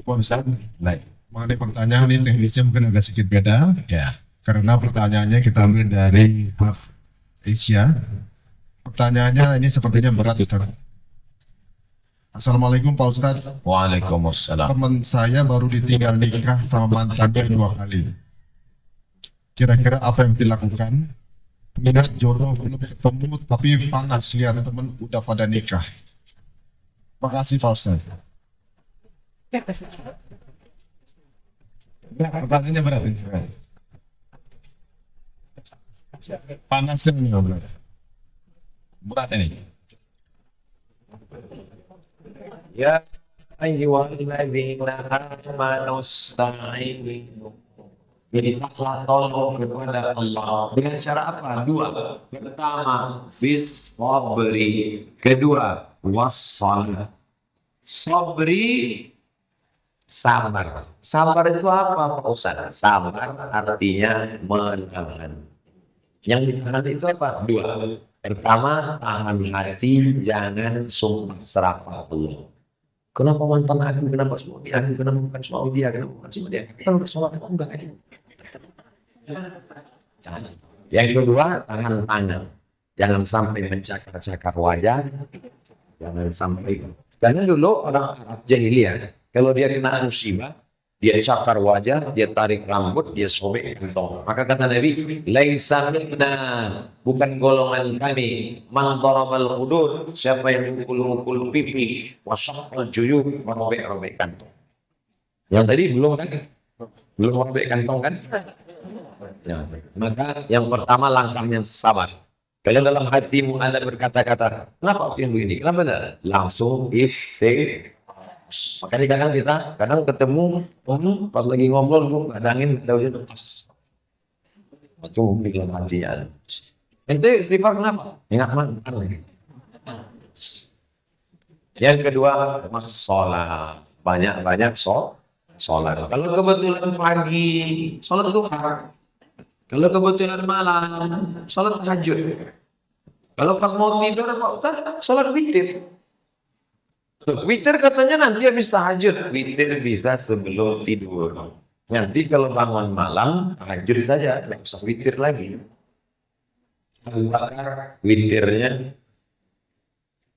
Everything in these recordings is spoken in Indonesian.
Pak Ustadz, Baik. mengenai pertanyaan ini teknisnya mungkin agak sedikit beda, Ya. karena pertanyaannya kita ambil dari Half Asia. Pertanyaannya ini sepertinya berat, Ustadz. Assalamualaikum Pak Ustadz, Waalaikumsalam. teman saya baru ditinggal nikah sama mantannya 2 kali. Kira-kira apa yang dilakukan? Minat jodoh belum ketemu, tapi panas lihat teman udah pada nikah. Makasih Pak Ustadz. Pertanyaannya berat ini. Panasnya ini berat. Berat ini. Ya ayyuhalladzina amanu ista'inu. Mintalah tolong kepada Allah. Dengan cara apa? Dua. Pertama, bis sabri. Kedua, wassalah. Sabri, sabar. Sabar itu apa, Pak Ustaz? Sabar artinya menahan. Yang ditahan itu apa? Dua. Pertama, tahan hati, jangan sumpah serapah dulu. Kenapa mantan aku, kenapa suami aku, kenapa bukan suami dia, kenapa bukan suami dia? Kalau suami aku enggak aja. Yang kedua, tahan tangan. Jangan sampai mencakar-cakar wajah. Jangan sampai. Karena dulu orang Arab jahiliyah, kalau dia kena musibah, dia cakar wajah, dia tarik rambut, dia sobek kantong. Maka kata Nabi, laisa minna, bukan golongan kami. Man darabal khudur, siapa yang mukul-mukul pipi, wasaqqal juyub, merobek-robek kantong. Yang tadi belum kan? Belum merobek kantong kan? Ya. Maka yang pertama langkahnya sabar. Kalau dalam hatimu Anda berkata-kata, kenapa aku yang begini? Kenapa enggak? Langsung isi. Makanya kadang ketemu pas lagi ngobrol, kadangin daunnya lepas. Itu bikin hatian. Ente istighfar kenapa? Ingat mantan lagi. Yang kedua, sholat. Banyak-banyak sholat. Kalau kebetulan pagi, sholat duha. Kalau kebetulan malam, sholat tahajud. Kalau pas mau tidur, Pak Ustaz, sholat witir. Witir katanya nanti habis tahajud. Witir bisa sebelum tidur. Nanti kalau bangun malam, tahajud saja. Tidak usah witir lagi. Abu Bakar witirnya.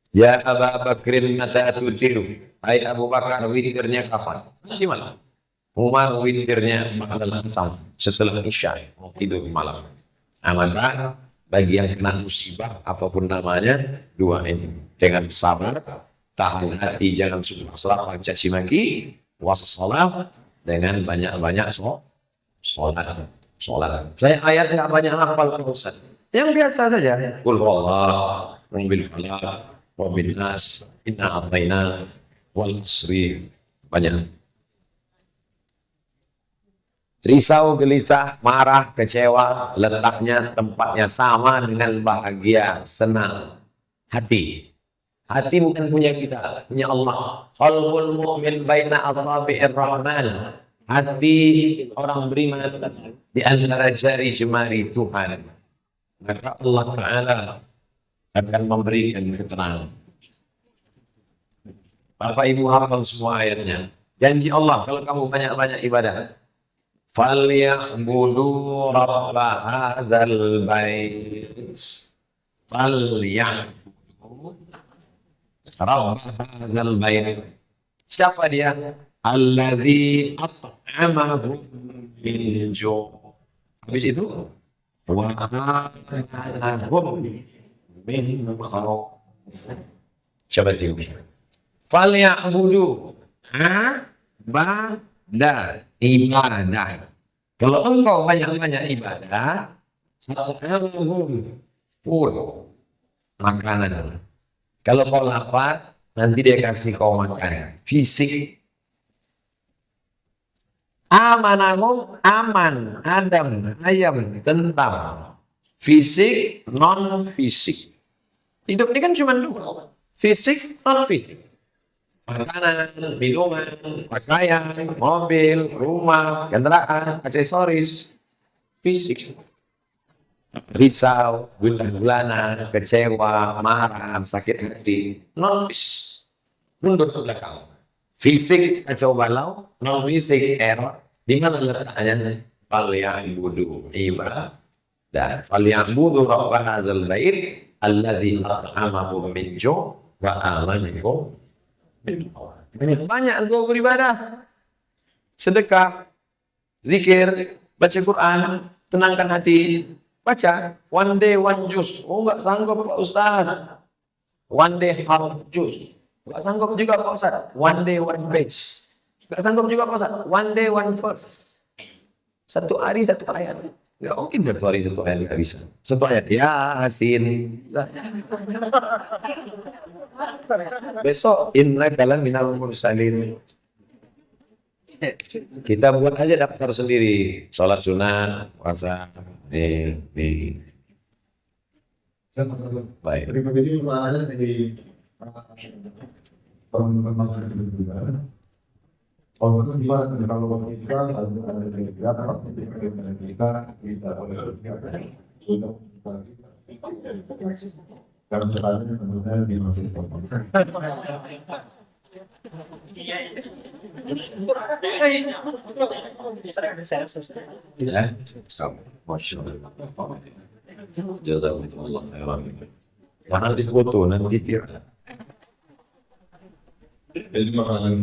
Ya Aba Bakrin mata tutiru. Hai Abu Bakar witirnya kapan? Nanti malam. Umar witirnya malam setelah isya. Mau tidur malam. Nah, maka bagi yang kena musibah, apapun namanya, dua ini. Dengan sabar, tahan hati, jangan sumpah serapah caci maki, wassalam, dengan banyak-banyak sholat. Saya ayatnya banyak hafal Ustaz. Yang biasa saja. Qul huwallahu, rabbil falaq, rabbin nas, inna a'tayna, wal 'asri. Banyak. Risau, gelisah, marah, kecewa, letaknya, tempatnya sama dengan bahagia, senang. Hati. Hati bukan punya kita, punya Allah. Qalbul mu'min baina asabi'ir rahman. Hati orang beriman di antara jari jemari Tuhan. Maka Allah Ta'ala akan memberikan ketenangan. Bapak Ibu hafal semua ayatnya. Janji Allah kalau kamu banyak-banyak ibadah. Falyabudu rabba hadzal bait. Falyabudu rabba hadzal bait. Siapa dia? Allazi at'amahum min ju'. Habis itu wa amanahum min khawf. Coba dia. Falyabudu ibadah. Kalau engkau banyak-banyak ibadah, food, makanan. Kalau kau lapar, nanti dia kasih kau makan. Fisik. Amanahum, aman, adam, ayam, tentang. Fisik, non-fisik. Hidup ini kan cuma dua. Fisik, non-fisik. Makanan, minuman, pakaian, mobil, rumah, kendaraan, aksesoris, fisik. Risau, gundah gulana, kecewa, marah, sakit hati, non-fisik. Mundur ke belakang. Fisik kacau balau, non fisik error. Di mana letaknya? Falyabudu ibadah. Falyabudu rabb hadzal bait alladzi at'amahum min ju' wa amanahum min khawf. Banyak untuk beribadah. Sedekah, zikir, baca Quran, tenangkan hati. Baca one day one juz. Oh, enggak sanggup Pak Ustaz. One day half juz. Enggak sanggup juga Pak Ustaz. One day one page. Enggak sanggup juga Pak Ustaz. One day one verse. Satu hari satu ayat. Enggak mungkin satu hari satu ayat, enggak bisa. Satu ayat Yasin. Besok innaka minal mursalin. Kita buat aja daftar sendiri, sholat sunat, puasa, baik. Terima kasih ada dari teman-teman juga. Kalau gimana kalau kita karena sekarang sebenarnya di masa depan. Ya, sama. Masya Allah. Jazakumullah khairan. Jangan difoto nanti dia. Jadi makanan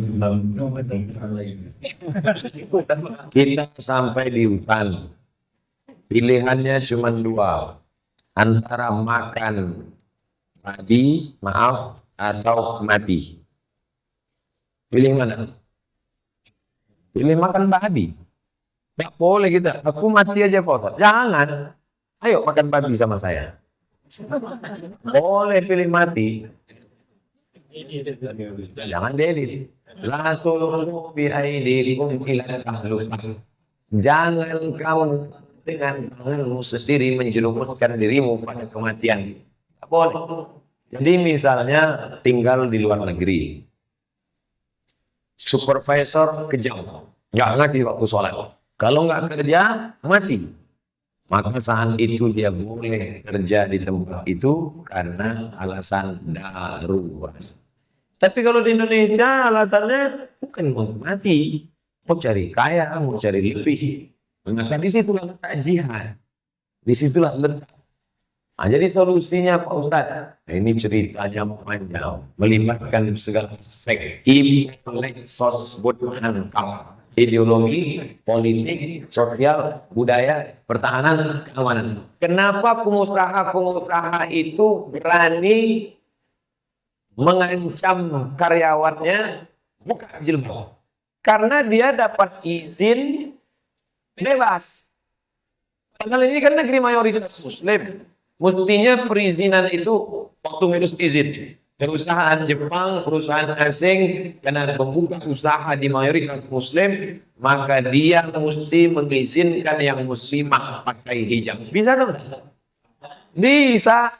Kita sampai di hutan. Pilihannya cuma dua. Antara makan babi, maaf, atau mati. Pilih mana? Pilih makan babi. Tidak boleh kita. Aku mati aja Pak Ustaz. Jangan. Ayo makan babi sama saya. Boleh pilih mati. Jangan delit. La tulqu bi aydikum ila tahlukah. Jangan kamu dengan tanganmu sendiri menjerumuskan dirimu pada kematian. Tidak boleh. Jadi misalnya tinggal di luar negeri. Supervisor kejam, nggak ngasih waktu sholat. Kalau nggak kerja, mati. Maka saat itu dia boleh kerja di tempat itu karena alasan darurat. Tapi kalau di Indonesia alasannya bukan mau mati, mau cari kaya, mau cari lebih. Maka di situlah letak jihad. Di situlah letak. Nah, jadi solusinya Pak Ustadz, ini ceritanya panjang, melibatkan segala aspek intelek, budaya, ideologi, politik, sosial, budaya, pertahanan, keamanan. Kenapa pengusaha-pengusaha itu berani mengancam karyawannya buka jilbab? Karena dia dapat izin bebas. Padahal ini kan negeri mayoritas Muslim. Mestinya perizinan itu waktu ngurus izin. Perusahaan Jepang, perusahaan asing, karena membuka usaha di mayoritas Muslim, maka dia mesti mengizinkan yang muslimah pakai hijab. Bisa dong? Bisa.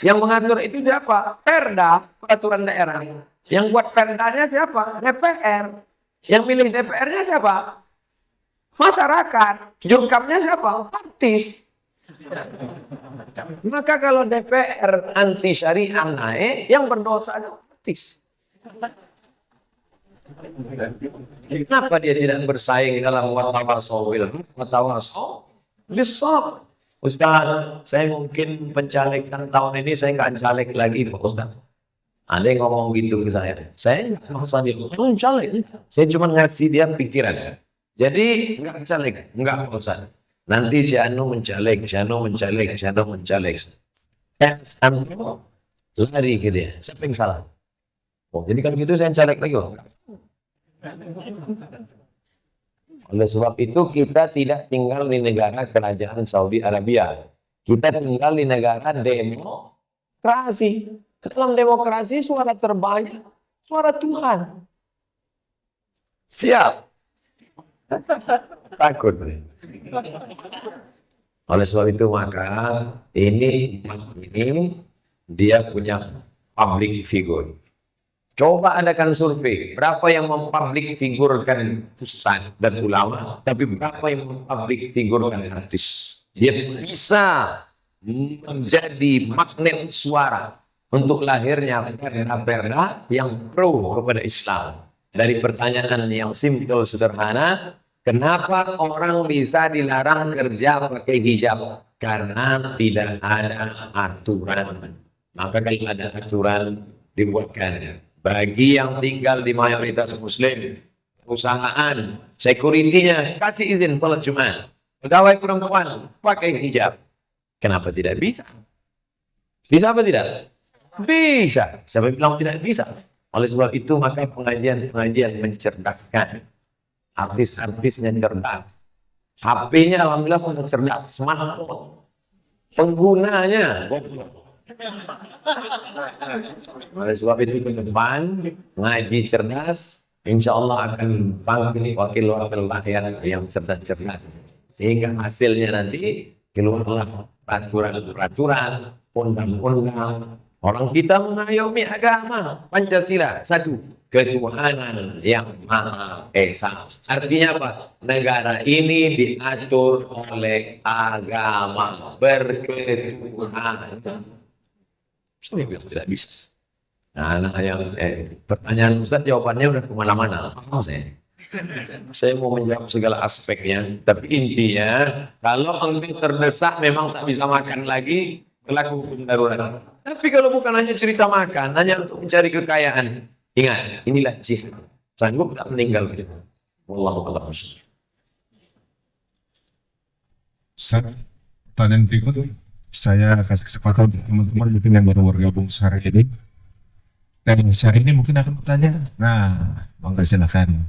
Yang mengatur itu siapa? Perda, peraturan daerah. Yang buat perdanya siapa? DPR. Yang milih DPR-nya siapa? Masyarakat. Jurkamnya siapa? Artis. Maka kalau DPR anti syariah naik, yang berdosa itu artis. Kenapa dia tidak bersaing dalam watawasau bisab? Ustaz, saya mungkin pencalekan tahun ini saya nggak caleg lagi Pak Ustaz. Ada yang ngomong gitu ke saya. Saya nggak maksa dia, caleg. Saya cuma ngasih dia pikiran. Jadi nggak caleg, nggak Pak Ustaz. Nanti si Anu mencaleg, si Anu mencaleg, si Anu mencaleg. Anu lari ke dia. Siapa yang salah? Oh, jadi kalau gitu saya caleg lagi. Oh. Oleh sebab itu kita tidak tinggal di negara kerajaan Saudi Arabia. Kita tinggal di negara demokrasi. Dalam demokrasi suara terbanyak, suara Tuhan. Siap. Takut. Oleh sebab itu maka ini dia punya public figure. Coba adakan survei, berapa yang mempublic figurkan ustaz dan ulama, tapi berapa yang mempublic figurkan artis. Dia bisa menjadi magnet suara untuk lahirnya perda-perda yang pro kepada Islam. dari pertanyaan yang simple sederhana, kenapa orang bisa dilarang kerja pakai hijab? Karena tidak ada aturan. Maka kalau ada aturan dibuatkan. Bagi yang tinggal di mayoritas Muslim, perusahaan, security-nya kasih izin salat Jumat. Pegawai perempuan pakai hijab. Kenapa tidak bisa? Bisa apa tidak? Bisa. Siapa bilang tidak bisa? Oleh sebab itu maka pengajian-pengajian mencerdaskan. Artis-artisnya cerdas. HP-nya alhamdulillah pun cerdas. Smartphone. Penggunanya goblok. Oleh sebab itu ke depan ngaji cerdas, insya Allah akan panggil wakil-wakil rakyat yang cerdas-cerdas. Sehingga hasilnya nanti keluarlah peraturan-peraturan, undang-undang. Orang kita mengayomi agama Pancasila, satu, ketuhanan yang Maha Esa. Artinya apa? Negara ini diatur oleh agama berketuhanan. Saya bilang tidak bisa. Nah, anak yang pertanyaan Ustaz jawabannya udah kemana-mana. Paham saya. Saya mau menjawab segala aspeknya, tapi intinya kalau engkau terdesak memang tak bisa makan lagi, berlaku hukum darurat. Tapi kalau bukan hanya cerita makan, hanya untuk mencari kekayaan, ingat, inilah jihad. Sanggup tak meninggal kita. Wallahu a'lam. Ustaz, pertanyaan berikut saya kasih kesempatan untuk teman-teman mungkin yang baru bergabung sehari ini. Dan sehari ini mungkin akan bertanya. Nah, monggo silakan.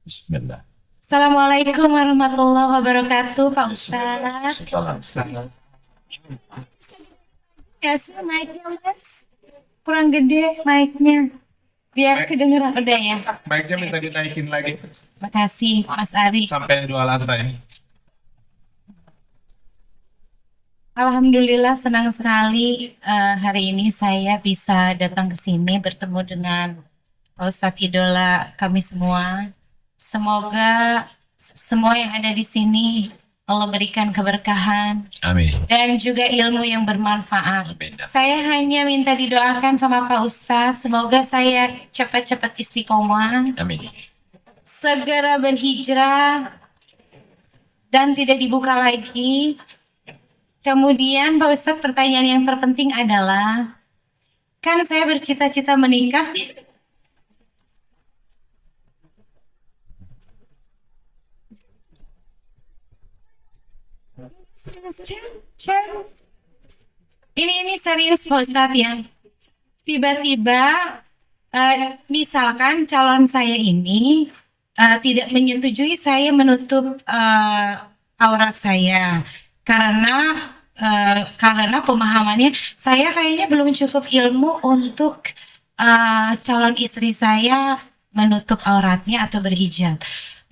Bismillah. Assalamualaikum warahmatullahi wabarakatuh, Pak Ustaz. Salam. Ya sih mic-nya Mas, kurang gede mic-nya. Biar kedengeran udah ya. Mic-nya minta dinaikin lagi Makasih Mas Ari. sampai 2 lantai. Alhamdulillah senang sekali hari ini saya bisa datang ke sini bertemu dengan Pak Ustadz idola kami semua. Semoga semua yang ada di sini Allah berikan keberkahan Amin. dan juga ilmu yang bermanfaat. Amin. Saya hanya minta didoakan sama Pak Ustadz, semoga saya cepat-cepat istiqomah, Amin. segera berhijrah dan tidak dibuka lagi. Kemudian Pak Ustadz, pertanyaan yang terpenting adalah, kan saya bercita-cita menikah. Ini serius Pak Ustadz ya. Tiba-tiba misalkan calon saya ini tidak menyetujui saya menutup aurat saya karena pemahamannya saya kayaknya belum cukup ilmu untuk calon istri saya menutup auratnya atau berhijab.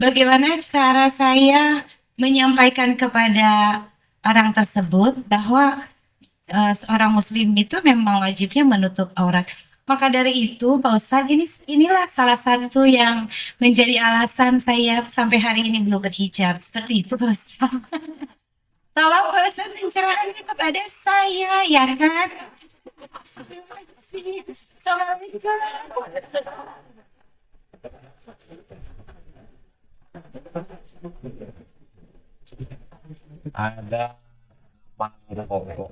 Bagaimana cara saya menyampaikan kepada orang tersebut bahwa seorang muslim itu memang wajibnya menutup aurat. Maka dari itu Pak Ustadz, inilah salah satu yang menjadi alasan saya sampai hari ini belum berhijab. Seperti itu Pak Ustadz. Tolong Pak Ustadz pencerahannya kepada saya, ya kan? Terima kasih. Assalamualaikum. Ada amal pokok,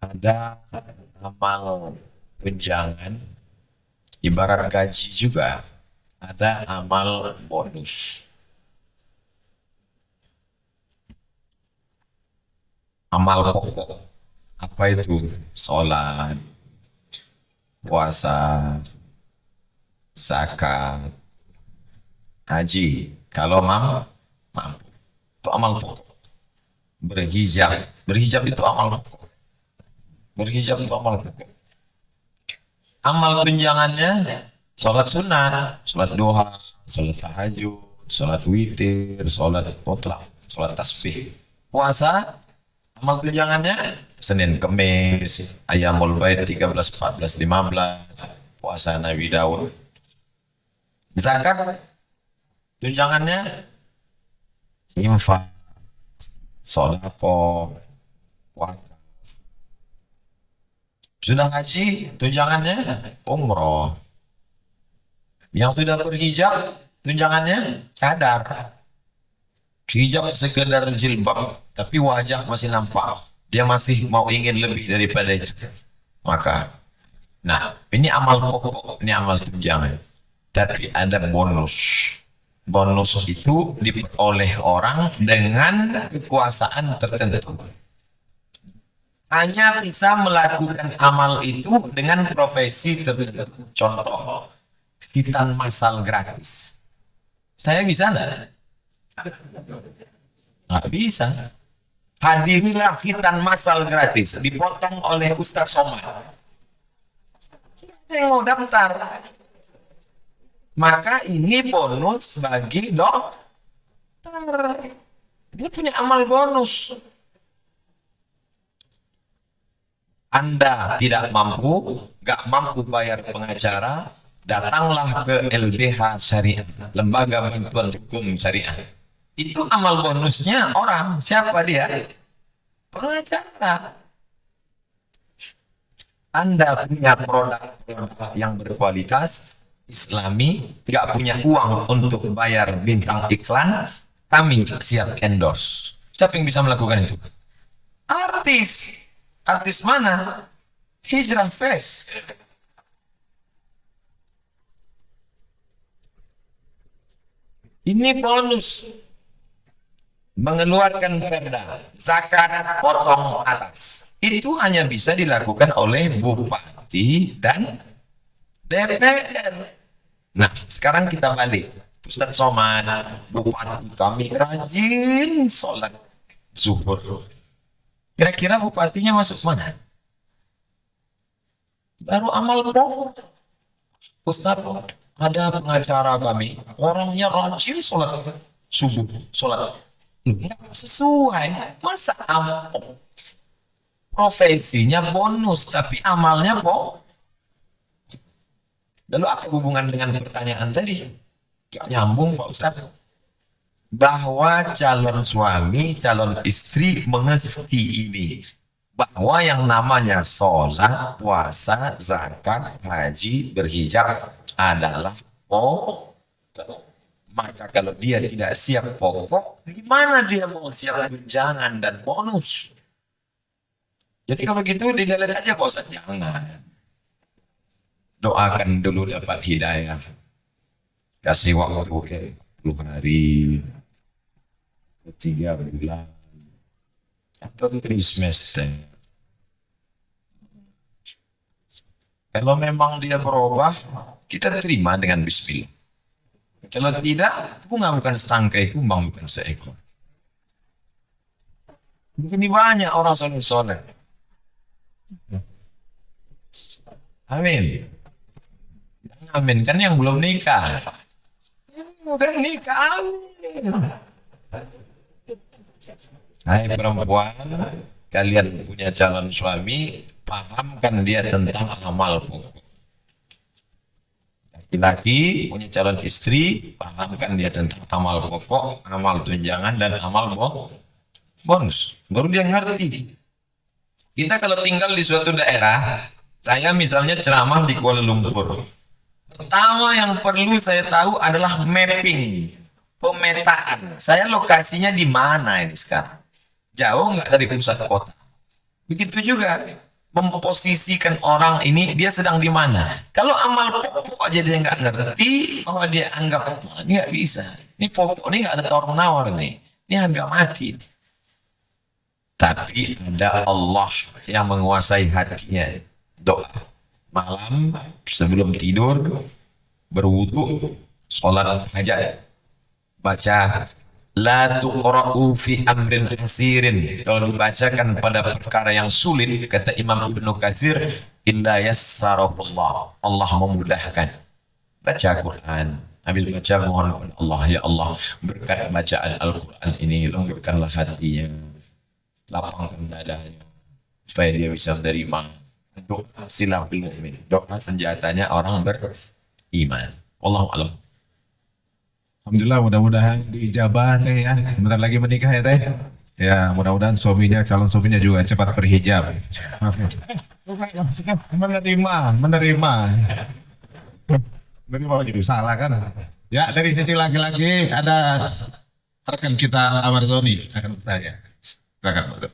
ada amal tunjangan, ibarat gaji juga, ada amal bonus. Amal pokok apa itu? Sholat, puasa, zakat, haji. Kalau mampu, itu amal pokok. Berhijab itu amal pokok. Berhijab itu amal pokok. Amal tunjangannya sholat sunat, sholat duha, sholat tahajud, sholat witir, sholat mutlak, sholat tasbih. Puasa, amal tunjangannya Senin Kemis, Ayamul Bait 13, 14, 15, puasa Nabi Daud. Zakat, tunjangannya infak, sodako, wakaf. Sudah haji, tunjangannya umroh. Yang sudah berhijab, tunjangannya cadar. Hijab sekedar jilbab, tapi wajah masih nampak. Dia masih mau ingin lebih daripada itu. Maka, nah, ini amal pokok, ini amal tunjangan. Tapi ada bonus. Bonus itu diperoleh orang dengan kekuasaan tertentu. Hanya bisa melakukan amal itu dengan profesi tertentu. Contoh, khitan massal gratis. Saya bisa enggak? Nggak bisa. Hadirilah khitan massal gratis, dipotong oleh Ustaz Somad. Nggak ada yang mau daftar. Maka ini bonus bagi dokter. Dia punya amal bonus. Anda tidak mampu, nggak mampu bayar pengacara, datanglah ke LBH Syariah, Lembaga Bantuan Hukum Syariah. Itu amal bonusnya orang. Siapa dia? Pengacara. Anda punya produk yang berkualitas, Islami, nggak punya uang untuk bayar bintang iklan, kami siap endorse. Siapa yang bisa melakukan itu? Artis. Artis mana? Hijrah Fest. Ini bonus. Mengeluarkan perda, zakat potong atas. Itu hanya bisa dilakukan oleh bupati dan DPR. Nah, sekarang kita balik. Ustaz Somad, bupati kami rajin sholat zuhur. Kira-kira bupatinya masuk mana? Baru amal pokok. Ustaz, ada pengacara kami, orangnya rajin sholat subuh, sholat. Enggak sesuai. Masa amal? Profesinya bonus, tapi amalnya kok. Lalu apa hubungan dengan pertanyaan tadi? Gak nyambung Pak Ustaz. Bahwa calon suami, calon istri mengerti ini. Bahwa yang namanya sholat, puasa, zakat, haji, berhijab adalah pokok. Maka kalau dia tidak siap pokok, gimana dia mau siap tunjangan dan bonus? Jadi kalau gitu dilihat aja Pak Ustaz, jangan. Doakan dulu dapat hidayah. Kasih waktu ke 10 hari, 3 bulan, atau 3 semester. Kalau memang dia berubah, kita terima dengan bismillah. Kalau tidak, bunga bukan serangkai, kumbang bukan seekor. Begini banyak orang soleh-soleh. Amin. Amin, kan yang belum nikah. Udah nikah, amin. Hai perempuan, kalian punya calon suami, pahamkan dia tentang amal pokok. Laki-laki punya calon istri, pahamkan dia tentang amal pokok, amal tunjangan, dan amal bonus. Baru dia ngerti. Kita kalau tinggal di suatu daerah, saya misalnya ceramah di Kuala Lumpur. Pertama yang perlu saya tahu adalah mapping, pemetaan. Saya lokasinya di mana ini sekarang? Jauh nggak dari pusat kota? Begitu juga memposisikan orang ini, dia sedang di mana. Kalau amal pokok aja dia nggak ngerti, bahwa dia anggap ini nggak bisa. Ini pokok ini nggak ada tawar menawar nih. Ini harga mati. Tapi ada Allah yang menguasai hatinya. Doa malam sebelum tidur, berwudu, sholat hajat, baca la tuqra'u fi amrin asirin. Kalau dibacakan pada perkara yang sulit, kata Imam Ibnu Katsir, illa yassarahullah, Allah memudahkan. Baca Quran, ambil baca, mohon kepada Allah, ya Allah, berkat bacaan Al-Quran ini lembutkanlah hatinya, lapangkan dadanya, supaya dia bisa menerima. Doa silahul mu'min, doa senjatanya orang beriman. Wallahu a'lam. Alhamdulillah, mudah-mudahan diijabah teh ya. Bentar lagi menikah ya teh. Ya, mudah-mudahan calon suaminya juga cepat berhijab. Maaf ya. Maksudnya menerima jadi salah kan. Ya, dari sisi laki-laki ada rekan kita Amar Zoni akan bertanya. Silakan, Pak.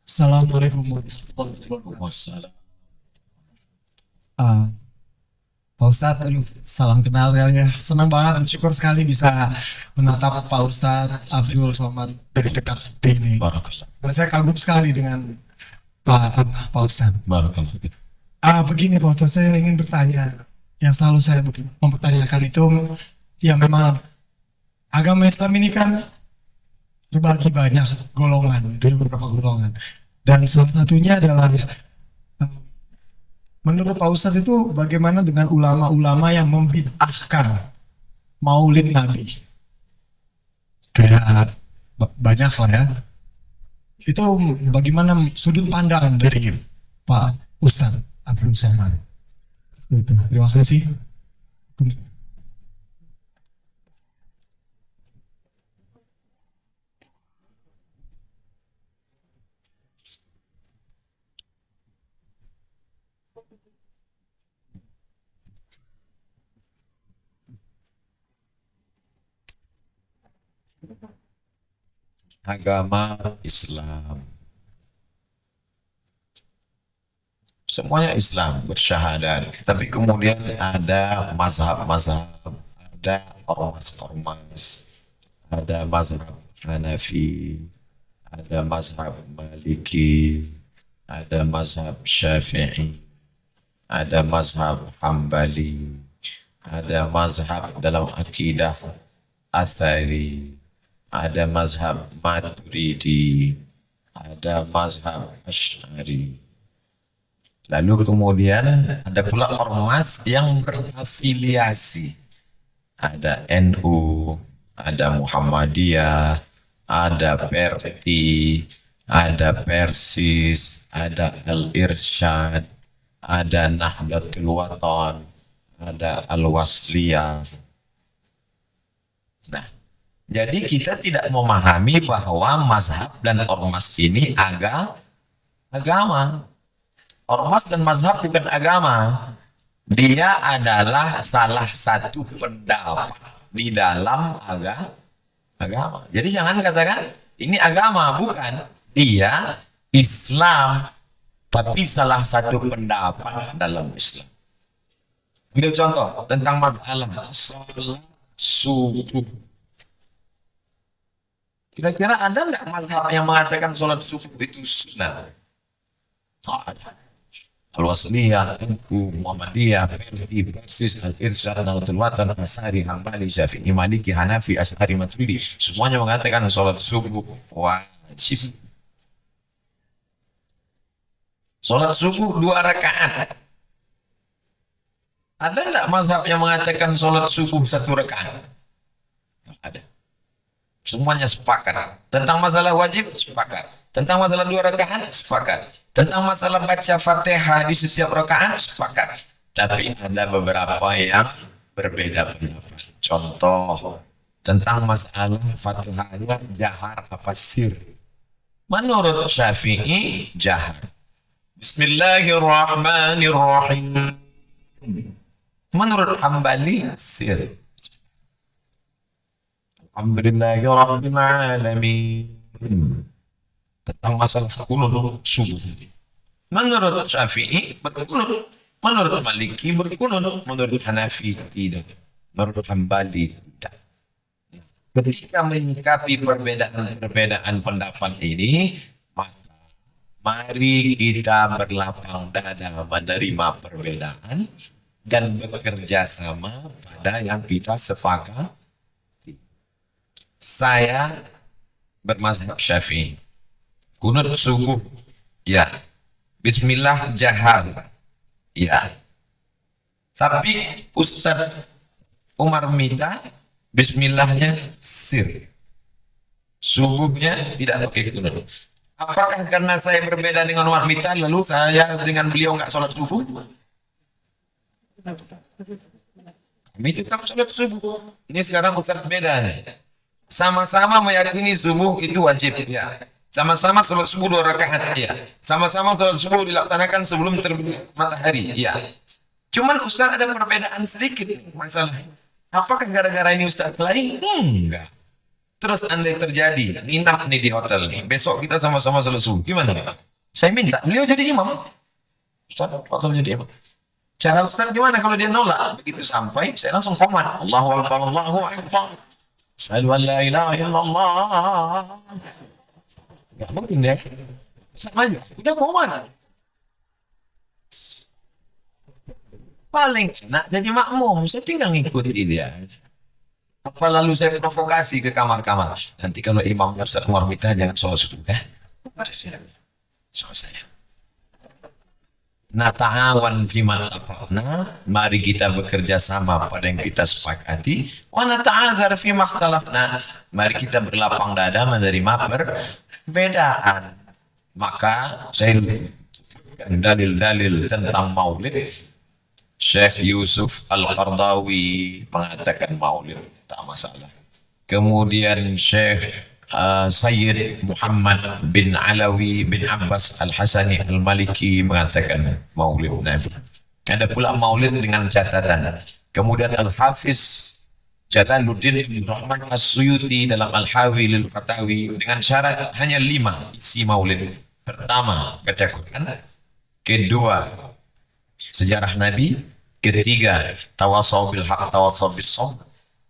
Assalamualaikum warahmatullahi wabarakatuh. Ah, Pak Ustadz, aduh, salam kenal kali ya. Senang banget, bersyukur sekali bisa menatap Pak Ustadz Abdul Somad dari dekat seperti ini. Barakallah. Dan saya kagum sekali dengan Pak Ustadz. Barakallah. Begini Pak Ustadz, saya ingin bertanya. Yang selalu saya mempertanyakan itu, ya memang agama Islam ini kan terbagi banyak golongan, dari beberapa golongan. Dan salah satunya adalah menurut Pak Ustadz itu bagaimana dengan ulama-ulama yang membid'ahkan Maulid Nabi? Kayak banyak lah ya. Itu bagaimana sudut pandang dari Pak Ustadz Abdul Somad? Itu. Terima kasih. Agama Islam. Semuanya Islam bersyahadat. Tapi kemudian ada mazhab-mazhab, ada ormas-ormas, ada mazhab Hanafi, ada mazhab Maliki, ada mazhab Syafi'i, ada mazhab Hambali, ada mazhab dalam akidah Athari, ada mazhab Maturidi, ada mazhab Asy'ari. Lalu kemudian ada pula ormas yang berafiliasi. Ada NU, ada Muhammadiyah, ada Perti, ada Persis, ada Al-Irsyad, ada Nahdlatul Watan, ada Al-Wasliyah. Nah, jadi kita tidak memahami bahwa mazhab dan ormas ini agama. Ormas dan mazhab bukan agama. Dia adalah salah satu pendapat di dalam agama. Jadi jangan katakan ini agama, bukan. Dia Islam, tapi salah satu pendapat dalam Islam. Ambil contoh tentang masalah sholat subuh. Kira-kira ada nggak mazhab yang mengatakan sholat subuh itu sunnah? Ada. Al-Wasliyah, NU, Muhammadiyah, Perti, Persis, Al-Irsyad, Nahdlatul Watan, Asy'ari, Hambali, Syafi'i, Maliki, Hanafi, Asy'ari, Maturidi, semuanya mengatakan sholat subuh wajib. Sholat subuh 2 rakaat. Ada enggak mazhab yang mengatakan sholat subuh 1 rakaat? Ada. Semuanya sepakat. Tentang masalah wajib, sepakat. Tentang masalah 2 rakaat, sepakat. Tentang masalah baca Fatihah di setiap rakaat, sepakat. Tapi ada beberapa yang berbeda pendapat. Contoh, tentang masalah Fatihahnya jahar apa sir. Menurut Syafi'i, jahar. Bismillahirrahmanirrahim. Menurut Hambali, sir. Alhamdulillahirabbil alamin. Tentang masalah kunut subuh. Menurut Syafi'i berkunut, menurut Maliki berkunut, menurut Hanafi tidak, menurut Hambali tidak. Ketika menyikapi perbedaan pendapat ini, maka mari kita berlapang dada menerima perbedaan dan bekerja sama pada yang kita sepakat. Saya bermazhab Syafi'i. Kunut subuh, ya. Bismillah jahar, ya. Tapi Ustadz Umar minta Bismillahnya sir. Subuhnya tidak pakai kunut. Apakah karena saya berbeda dengan Umar minta lalu saya dengan beliau nggak sholat subuh? Kami tetap sholat subuh. Ini sekarang Ustadz beda nih. Sama-sama meyakini subuh itu wajib ya. Sama-sama sholat subuh 2 rakaat ya. Sama-sama sholat subuh dilaksanakan sebelum terbit matahari ya. Cuman Ustaz ada perbedaan sedikit nih masalah. Apakah gara-gara ini Ustaz lain? Enggak. Terus andai terjadi nginap nih di hotel nih. Besok kita sama-sama sholat subuh. Gimana? Saya minta beliau jadi imam. Ustaz, hotel jadi imam. Cara Ustaz gimana kalau dia nolak? Begitu sampai saya langsung komat. Allahu Akbar, Allahu Akbar. Asyhadu an la ilaha illallah. Gak mungkin ya. Sama aja. Udah komat. Paling enak jadi makmum. Saya tinggal ngikuti dia. Apa lalu saya provokasi ke kamar-kamar. Nanti kalau imamnya Ustaz Umar minta jangan sholat subuh ya. Selesai. Nata'awan fima tafaqna, mari kita bekerja sama pada yang kita sepakati. Wa nata'azar fima ikhtalafna, mari kita berlapang dada menerima perbedaan. Maka saya dalil-dalil tentang maulid. Syekh Yusuf Al-Qardawi mengatakan maulid tak masalah. Kemudian Syekh Sayyid Muhammad bin Alawi bin Abbas Al-Hasani Al-Maliki mengatakan maulid Nabi. Ada pula maulid dengan catatan. Kemudian Al-Hafiz Jalaluddin bin Rahman As-Suyuti dalam Al-Hawi lil Fatawi dengan syarat hanya 5 isi maulid. Pertama, baca Quran. Kedua, sejarah Nabi. Ketiga, tawasaw bil haq tawasaw bis sabr.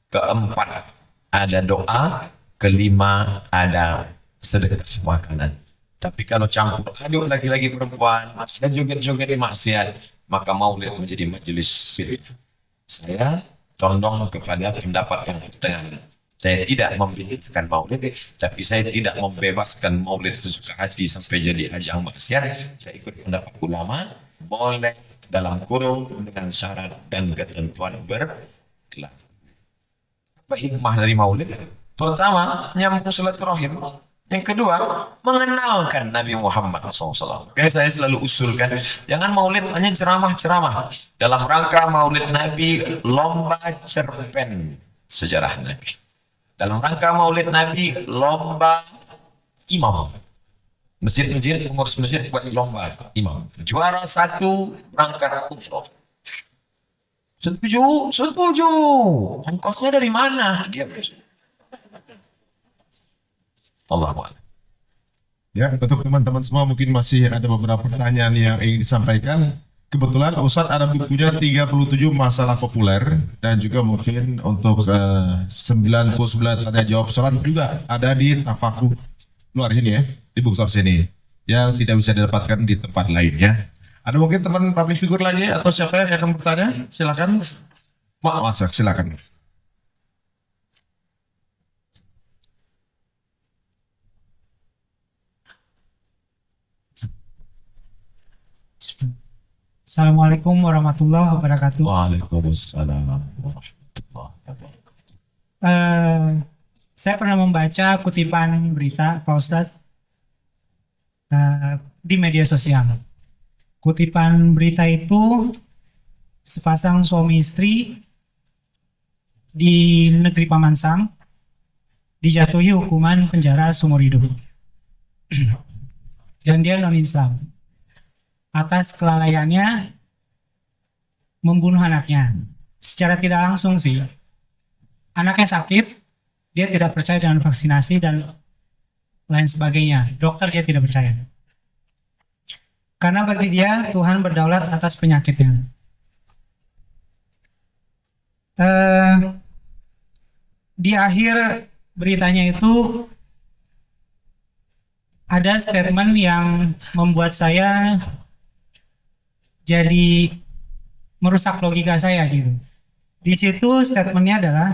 Keempat, ada doa. Kelima, ada sedekah makanan. Tapi kalau campur aduk laki-laki perempuan dan joget-joget maksiat, maka maulid menjadi majelis spirit. Saya condong kepada pendapat yang tengah. Saya tidak membenarkan maulid, tapi saya tidak membebaskan maulid sesuka hati sampai jadi ajang maksiat. Saya ikut pendapat ulama, boleh dalam kurung dengan syarat dan ketentuan berlaku. Apa hikmah dari maulid? Pertama, nyambung silaturahim. Yang kedua, mengenalkan Nabi Muhammad SAW. Kayak saya selalu usulkan, jangan maulid hanya ceramah-ceramah. Dalam rangka maulid Nabi, lomba cerpen sejarah Nabi. Dalam rangka maulid Nabi, lomba imam. Masjid-masjid, pengurus masjid buat lomba imam. Juara 1 berangkat umroh. Setuju, setuju. Ongkosnya dari mana? Dia Allah. Ya, untuk teman-teman semua mungkin masih ada beberapa pertanyaan yang ingin disampaikan. Kebetulan Ustadz ada bukunya 37 masalah populer dan juga mungkin untuk 99 tanya jawab sholat juga ada di Tafakuh luar ini ya, di bookstore sini yang tidak bisa didapatkan di tempat lainnya. Ada mungkin teman public figure lagi atau siapa yang akan bertanya? Silakan. Mas, silakan. Assalamualaikum warahmatullahi wabarakatuh. Waalaikumsalam warahmatullahi wabarakatuh. Saya pernah membaca kutipan berita Pak Ustadz di media sosial. Kutipan berita itu sepasang suami istri di negeri Paman Sam dijatuhi hukuman penjara seumur hidup dan dia non-Islam atas kelalaiannya membunuh anaknya. Secara tidak langsung sih, anaknya sakit, dia tidak percaya dengan vaksinasi dan lain sebagainya. Dokter dia tidak percaya. Karena bagi dia Tuhan berdaulat atas penyakitnya. Di akhir beritanya itu ada statement yang membuat saya jadi merusak logika saya gitu. Di situ statementnya adalah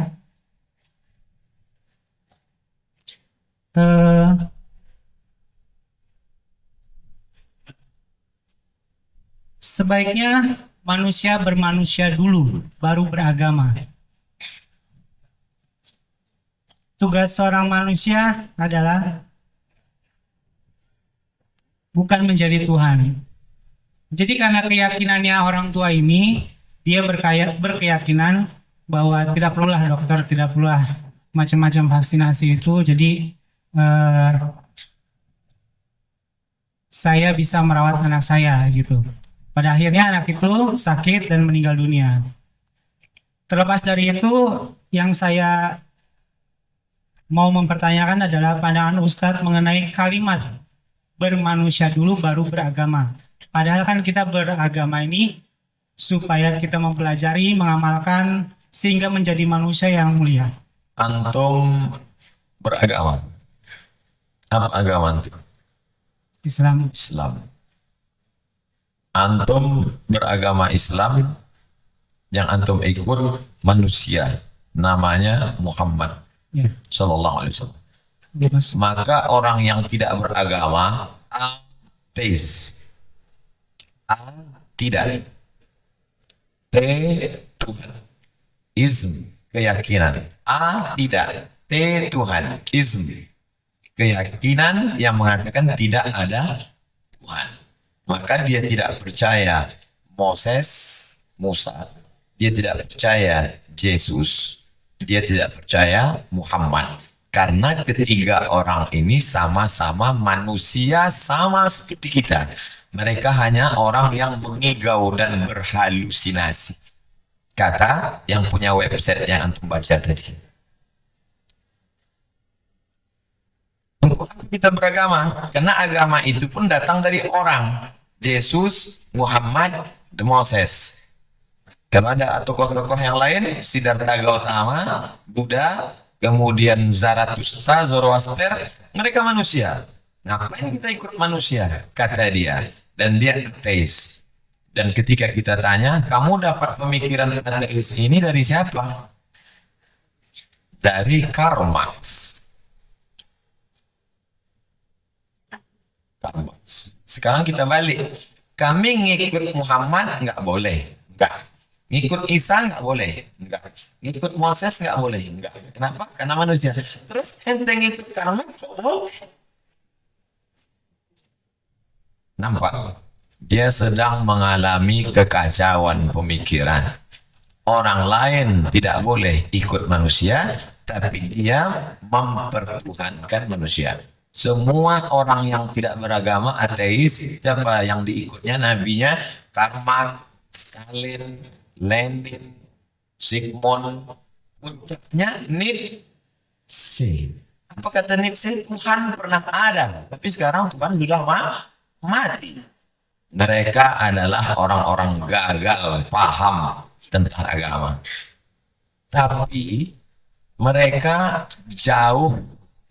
sebaiknya manusia bermanusia dulu, baru beragama. Tugas seorang manusia adalah bukan menjadi Tuhan. Jadi karena keyakinannya orang tua ini, dia berkeyakinan bahwa tidak perlulah dokter, tidak perlulah macam-macam vaksinasi itu, jadi saya bisa merawat anak saya gitu. Pada akhirnya anak itu sakit dan meninggal dunia. Terlepas dari itu, yang saya mau mempertanyakan adalah pandangan Ustadz mengenai kalimat bermanusia dulu baru beragama. Padahal kan kita beragama ini supaya kita mempelajari, mengamalkan, sehingga menjadi manusia yang mulia. Antum beragama. Apa agama antum? Islam. Islam. Antum beragama Islam, yang antum ikut manusia, namanya Muhammad Ya. Sallallahu Alaihi Wasallam. Mas. Maka orang yang tidak beragama ateis. A tidak. T Tuhan. Izm keyakinan. A tidak. T Tuhan. Izm keyakinan yang mengatakan tidak ada Tuhan. Maka dia tidak percaya Moses, Musa. Dia tidak percaya Yesus. Dia tidak percaya Muhammad. Karena ketiga orang ini sama-sama manusia, sama seperti kita. Mereka hanya orang yang mengigau dan berhalusinasi. Kata yang punya website yang antum baca tadi. Untuk kita beragama, karena agama itu pun datang dari orang. Yesus, Muhammad, Moses. Kalau ada tokoh-tokoh yang lain, Siddhartha Gautama, Buddha, kemudian Zarathustra, Zoroaster, mereka manusia. Ngapain kita ikut manusia? Kata dia. Dan dia ateis. Dan ketika kita tanya, kamu dapat pemikiran ateis ini dari siapa? Dari Karl Marx. Karl Marx. Sekarang kita balik. Kami ngikut Muhammad nggak boleh. Nggak. Ngikut Isa nggak boleh, enggak. Ngikut Moses nggak boleh, enggak. Kenapa? Karena manusia. Terus ente ngikut karena kok boleh? Nampak? Dia sedang mengalami kekacauan pemikiran. Orang lain tidak boleh ikut manusia, tapi dia mempertuhankan manusia. Semua orang yang tidak beragama, ateis, siapa yang diikutnya? Nabinya Karl Marx, Stalin, Lenin, Sigmund, puncaknya Nietzsche. Apa kata Nietzsche? Tuhan pernah ada, tapi sekarang Tuhan sudah mati. Mereka adalah orang-orang gagal paham tentang agama. Tapi mereka jauh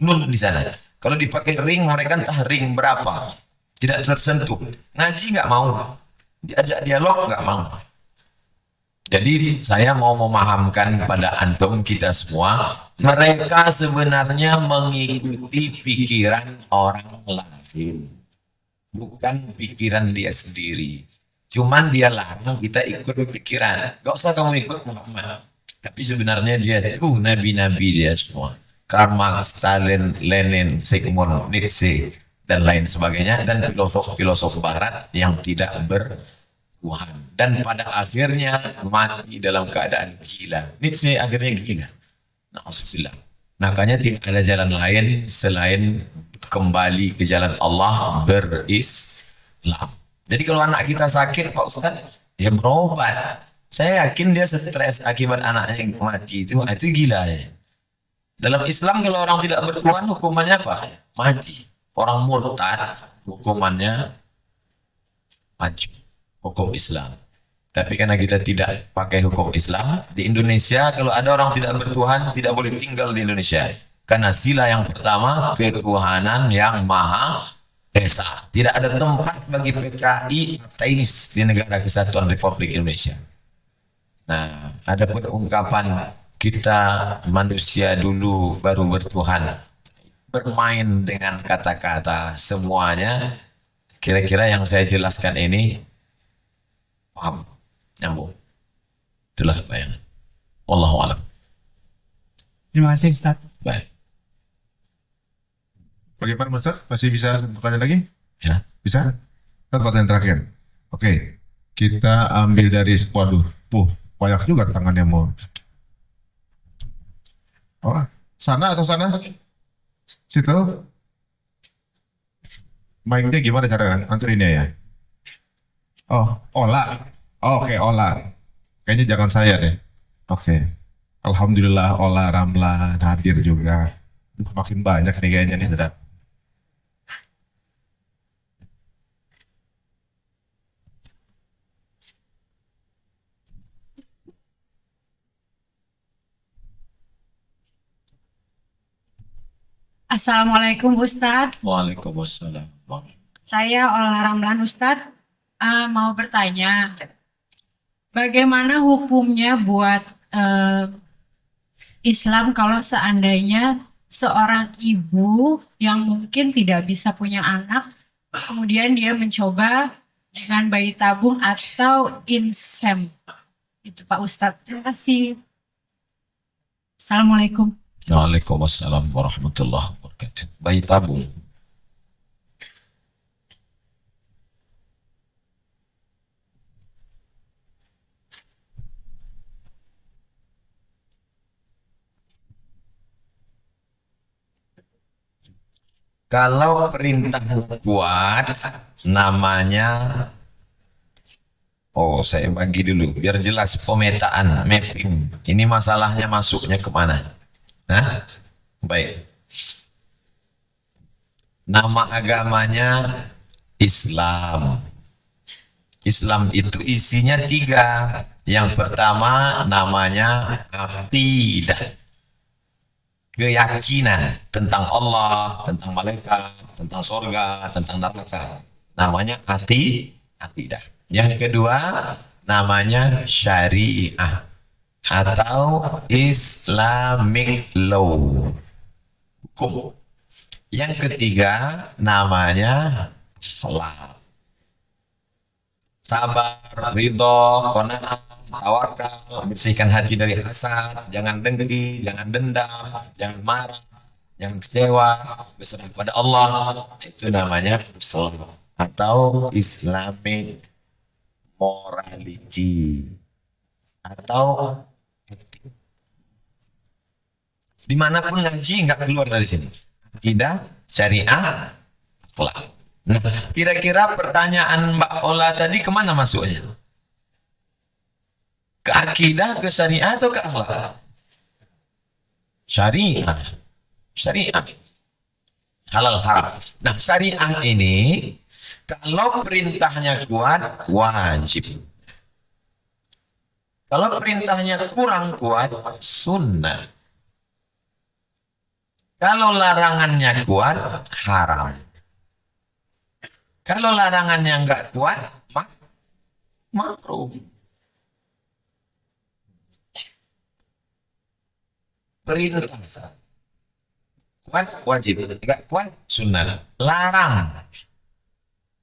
nol di sana. Kalau dipakai ring, mereka entah ring berapa. Tidak tersentuh. Ngaji nggak mau. Diajak dialog nggak mau. Jadi saya mau memahamkan pada antum kita semua, mereka sebenarnya mengikuti pikiran orang lain, bukan pikiran dia sendiri. Cuman dia larang kita ikut pikiran. Gak usah kamu ikut Muhammad. Tapi sebenarnya dia nabi-nabi dia semua. Karl Marx, Stalin, Lenin, Sigmund, Nietzsche, dan lain sebagainya, dan filosof-filosof Barat yang tidak Tuhan. Dan pada akhirnya mati dalam keadaan gila. Nietzsche akhirnya gila. Na'udzubillah. Makanya tidak ada jalan lain selain kembali ke jalan Allah, berislam. Jadi kalau anak kita sakit, Pak Ustaz, ya berobat. Saya yakin dia stres akibat anaknya yang mati itu gila ya. Dalam Islam kalau orang tidak bertuhan hukumannya apa? Mati. Orang murtad hukumannya mati. Hukum Islam. Tapi karena kita tidak pakai hukum Islam, di Indonesia kalau ada orang tidak bertuhan tidak boleh tinggal di Indonesia. Karena sila yang pertama ketuhanan yang maha esa. Tidak ada tempat bagi PKI ateis di negara kesatuan Republik Indonesia. Nah, ada ungkapan kita manusia dulu baru bertuhan. Bermain dengan kata-kata semuanya. Kira-kira yang saya jelaskan ini paham, nyambung. Itulah apa yang wallahu a'lam. Terima kasih Ustaz. Baik. Bagaimana Ustaz? Masih bisa bertanya lagi? Ya. Bisa? Pertanyaan terakhir. Oke, kita ambil dari waduh, banyak juga tangannya mau. Oh, Sana atau sana? Situ? Mic-nya gimana cara angkerinnya ya? Oh, Ola. Oh, oke, Ola. Kayaknya jangan saya deh. Oke. Alhamdulillah Ola Ramlan hadir juga. Makin banyak nih kayaknya nih. Assalamualaikum Ustadz, Waalaikumsalam. saya Ola Ramlan Ustadz. Mau bertanya, bagaimana hukumnya buat Islam kalau seandainya seorang ibu yang mungkin tidak bisa punya anak, kemudian dia mencoba dengan bayi tabung atau insem. Itu Pak Ustadz, terima kasih. Assalamualaikum. Waalaikumsalam warahmatullahi wabarakatuh. Bayi tabung. Kalau perintah kuat, namanya, oh saya bagi dulu, biar jelas pemetaan, mapping. Ini masalahnya masuknya kemana? Nah, baik. Nama agamanya Islam. Islam itu isinya 3. Yang pertama namanya aqidah. Keyakinan tentang Allah, tentang malaikat, tentang surga, tentang neraka. Namanya aqidah. Yang kedua namanya syariah atau Islamic law, hukum. Yang ketiga namanya akhlak. Sabar, ridho, qanaah, tawakal, bersihkan hati dari hasad, jangan dengki, jangan dendam, jangan marah, jangan kecewa, berserah pada Allah. Itu namanya Islam atau Islamic morality atau etik. Dimanapun ngaji nggak keluar dari sini. Akidah, syariah, akhlak. Nah, kira-kira pertanyaan Mbak Ola tadi kemana masuknya? Ke akidah, ke syariah, atau ke akhlak? Syariah. Syariah. Halal haram. Nah, syariah ini kalau perintahnya kuat, wajib. Kalau perintahnya kurang kuat, sunnah. Kalau larangannya kuat, haram. Kalau larangannya enggak kuat, makruh. Perintah kuat wajib, enggak kuat sunnah.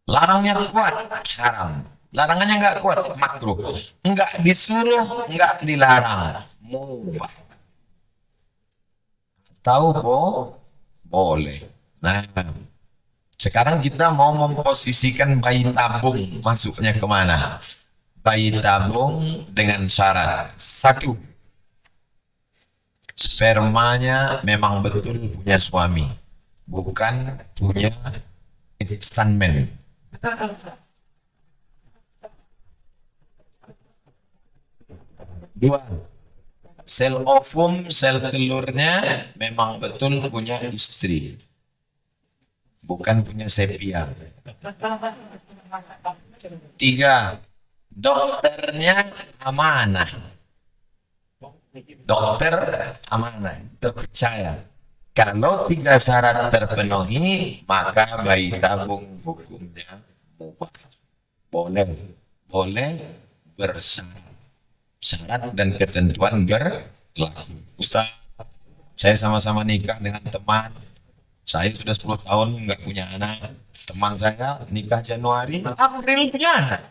Larangnya kuat, haram. Larangannya enggak kuat, makruh. Enggak disuruh, enggak dilarang, mubah. Tahu boleh. Nah, sekarang kita mau memposisikan bayi tabung masuknya kemana? Bayi tabung dengan syarat. 1, spermanya memang betul punya suami, bukan punya stuntman. 2, sel ovum, sel telurnya memang betul punya istri, bukan punya sepia. 3, dokternya amanah. Dokter amanah, terpercaya. Kalau 3 syarat terpenuhi, maka bayi tabung hukumnya mubah. Boleh bersyarat dan ketentuan berlaku. Ustaz, saya sama-sama nikah dengan teman. Saya sudah 10 tahun nggak punya anak. Teman saya nikah Januari, April punya anak.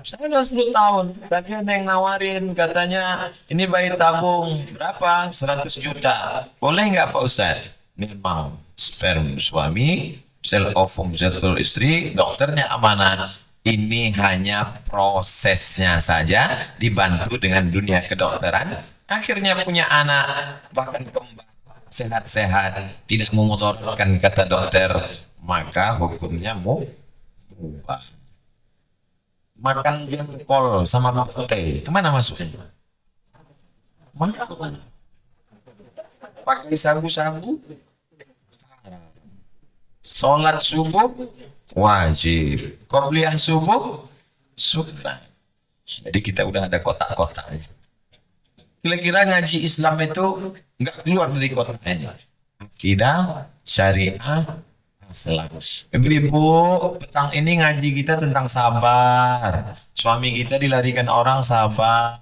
Saya udah 10 tahun, tapi ada yang nawarin, katanya ini bayi tabung, berapa? 100 juta. Boleh nggak Pak Ustadz? Memang sperm suami, sel ovum sel telur istri, dokternya amanah. Ini hanya prosesnya saja, dibantu dengan dunia kedokteran, akhirnya punya anak, bahkan kembar, sehat-sehat, tidak memotorkan kata dokter, maka hukumnya mubah. Makan jengkol sama pete, kemana masuknya? Mana? Pakai sabu-sabu, sholat subuh wajib, qobliyah subuh sunnah. Jadi kita udah ada kotak-kotaknya. Kira-kira ngaji Islam itu nggak keluar dari kotaknya. Akidah, syariah, Islam. Ibu-ibu, petang ini ngaji kita tentang sabar. Suami kita dilarikan orang, sabar.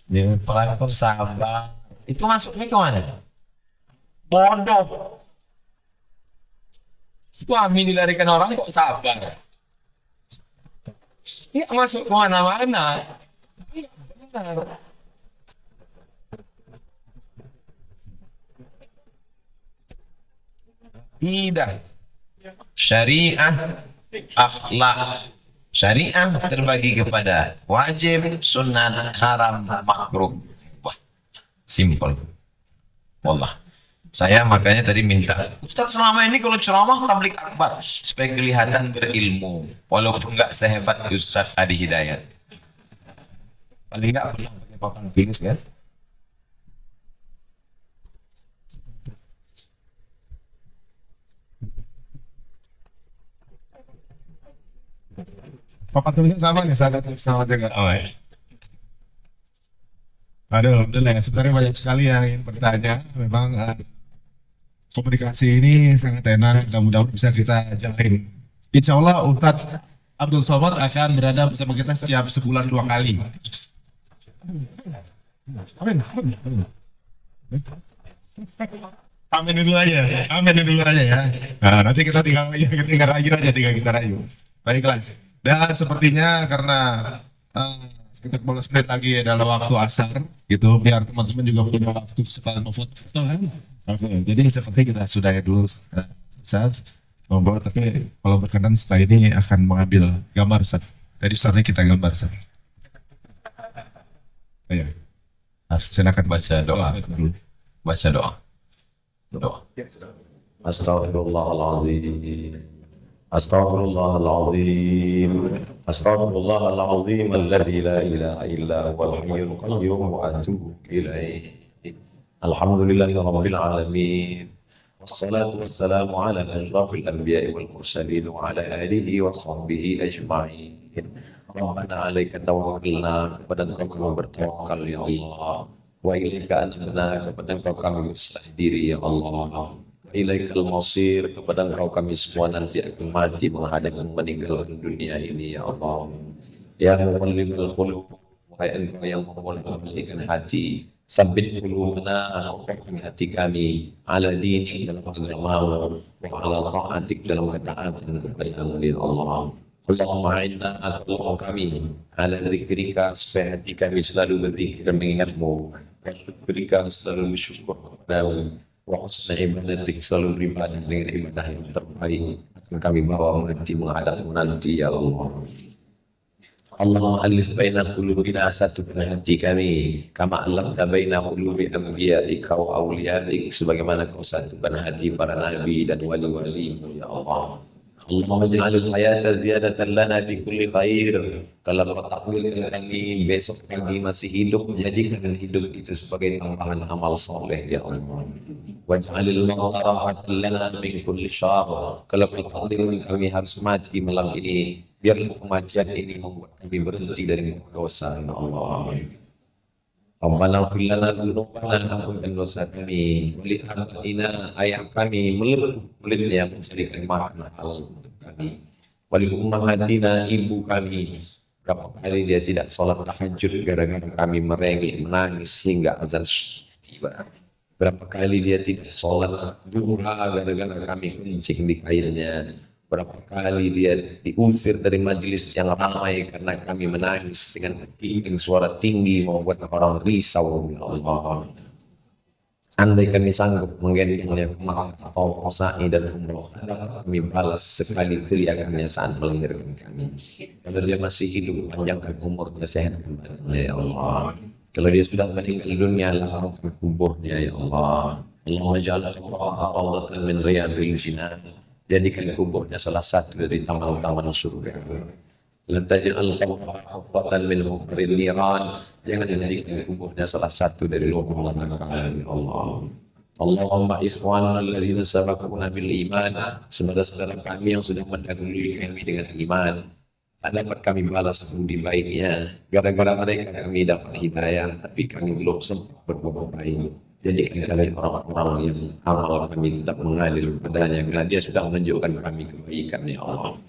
Dia pelakor, sabar. Itu masuknya ke mana? Bodoh. Suami dilarikan orang kok sabar? Ya masuk kemana-mana. Iya, benar. Tidak. Syariah, akhlak. Syariah terbagi kepada wajib, sunat, haram, makruh. Wah, simple. Wallah. Saya makanya tadi minta, Ustaz selama ini kalau ceramah tablik akbar supaya kelihatan berilmu, walaupun nggak sehebat Ustaz Adi Hidayat. Paling nggak pernah pakai papan tulis kan? Papan tulisnya sama nih, sama juga. Oh, ya. Aduh, alhamdulillah ya. Sebenarnya banyak sekali yang ingin bertanya. Memang komunikasi ini sangat enak, mudah-mudahan bisa kita jalin. Insya Allah Ustadz Abdul Somad akan berada bersama kita setiap sebulan 2 kali. Amin. Amin dulu aja, amin dulu aja ya. Nah, nanti kita tinggal rayu aja, tinggal kita rayu. Baiklah. Dan sepertinya karena sekitar 15 menit lagi adalah waktu asar, gitu, biar teman-teman juga punya waktu sekalian mau foto-foto kan. Oke, jadi seperti kita sudahi dulu Ustaz, membawa, tapi kalau berkenan setelah ini akan mengambil gambar Ustaz. Jadi saatnya kita gambar Ustaz. Ya. Silakan baca doa. Baca doa. Doa. Astaghfirullahaladzim. Astaghfirullahaladzim. Astaghfirullahaladzim alladzi la ilaha illa huwal hayyul qayyum wa atubu ilaih. Alhamdulillahirabbil alamin. Wassalatu wassalamu ala asyrafil anbiya'i wal mursalin wa ala alihi wa sahbihi ajma'in. Rabbana 'alaika tawakkalna, kepada Engkau kami bertawakal ya Allah. Wa ilaika anabna, kepada Engkau kami berserah diri ya Allah. Ilaikal masir, kepada Engkau kami semua nanti akan mati menghadap dan meninggalkan dunia ini ya Allah. Ya muqallibal qulub, wahai Engkau yang membolak-balikkan hati, sabbit qulubana, kokohkan hati kami ala dini, dalam agamamu, wa ala ta'atik, dalam ketaatan kepada-Mu ya Allah. Allahumma inna, tolong kami ala zikrika, supaya hati kami selalu berzikir mengingat-Mu, wa zikrika selalu bersyukur kepada-Mu, wa husna ibadatik, selalu beribadah dengan ibadah yang terbaik akan kami bawa mati menghadap-Mu nanti ya Allah. Allahumma alif baina qulubina, satukan hati kami kama alafta baina qulubi anbiya'ika wa awliyaik, sebagaimana Kau satukan hati para nabi dan wali-wali ya Allah. Allahumma ja'alil hayata ziyadatan lana fi kulli khair. Kalau Kau takdirkan kami besok pagi masih hidup, jadikan hidup itu sebagai tambahan amal soleh ya Allah. Waj'alil mauta rahatan lana min kulli syarr. Kalau Kau takdirkan kami harus mati malam ini, biarlah kematian ini membuat kami berhenti dari dosa ya Allah. Rabbana ighfir lana dzunubana, ampunkan dosa kami, wali abaina, ayah kami, meliputnya menjadikan makan halal untuk kami, wali ummahatina, ibu kami, berapa kali dia tidak sholat tahajud gara-gara kami merengek menangis hingga azan tiba, berapa kali dia tidak sholat duha gara-gara kami kencing di kainnya, berapa kali dia diusir dari majelis yang ramai karena kami menangis dengan suara tinggi membuat orang risau ya Allah. Andai kami sanggup menggendongnya ke Makkah atau sa'i dan umroh, kami balas sekali teriakannya saat melahirkan kami. Kalau dia masih hidup, panjangkan umurnya, sehatkan badannya ya Allah. Kalau dia sudah meninggal dunia, lapangkan kuburnya ya Allah. Allahumma ja'al rawdatan min riyadil jinan. Jadikan kuburnya salah satu dari taman-taman surga. La taj'al hafatan min hufril niran. Jangan jadikan kuburnya salah satu dari lubang neraka ya Allah. Allahumma ikhwanana alladhina sabaquna bil iman. Saudara-saudara kami yang sudah mendahului kami dengan iman, dapat kami balas budi baiknya. Gara-gara mereka kami dapat hidayah, tapi kami belum sempat berbuat baik. Jadikan kami orang-orang yang amal kami tetap mengalir padanya, karena dia sudah menunjukkan kami kebaikan ya Allah.